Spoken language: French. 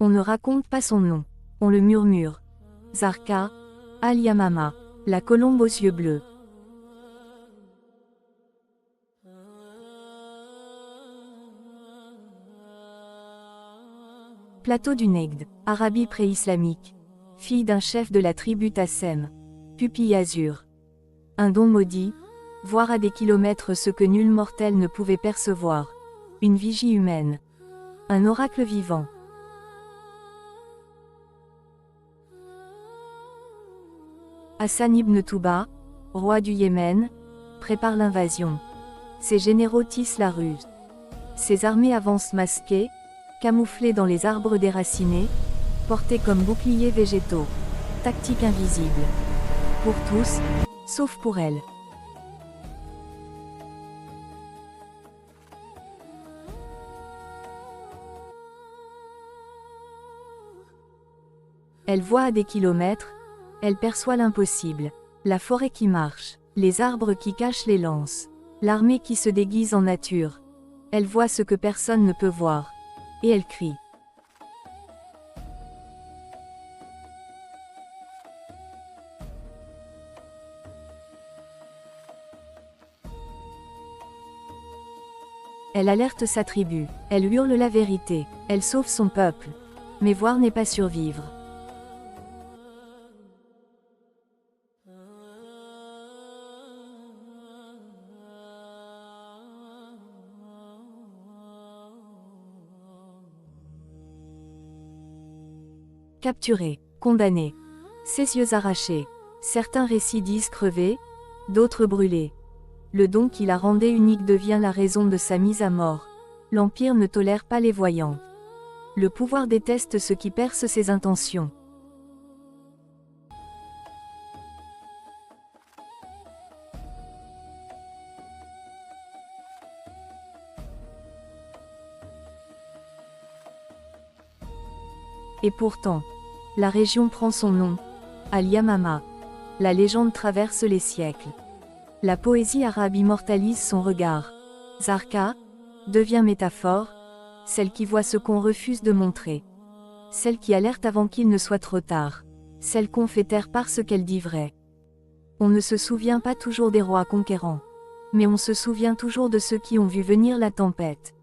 On ne raconte pas son nom. On le murmure. Zarqa, Al-Yamama, la colombe aux yeux bleus. Plateau du Negd, Arabie pré-islamique. Fille d'un chef de la tribu Tassem. Pupille azur. Un don maudit, voir à des kilomètres ce que nul mortel ne pouvait percevoir. Une vigie humaine. Un oracle vivant. Hassan ibn Touba, roi du Yémen, prépare l'invasion. Ses généraux tissent la ruse. Ses armées avancent masquées, camouflées dans les arbres déracinés, portées comme boucliers végétaux. Tactique invisible. Pour tous, sauf pour elle. Elle voit à des kilomètres, elle perçoit l'impossible. La forêt qui marche, les arbres qui cachent les lances, l'armée qui se déguise en nature. Elle voit ce que personne ne peut voir. Et elle crie. Elle alerte sa tribu, elle hurle la vérité, elle sauve son peuple. Mais voir n'est pas survivre. Capturé, condamné. Ses yeux arrachés. Certains récits disent crever, d'autres brûlés. Le don qui la rendait unique devient la raison de sa mise à mort. L'Empire ne tolère pas les voyants. Le pouvoir déteste ceux qui percent ses intentions. Et pourtant, la région prend son nom, Al-Yamama. La légende traverse les siècles. La poésie arabe immortalise son regard. Zarqa devient métaphore, celle qui voit ce qu'on refuse de montrer. Celle qui alerte avant qu'il ne soit trop tard. Celle qu'on fait taire parce qu'elle dit vrai. On ne se souvient pas toujours des rois conquérants. Mais on se souvient toujours de ceux qui ont vu venir la tempête.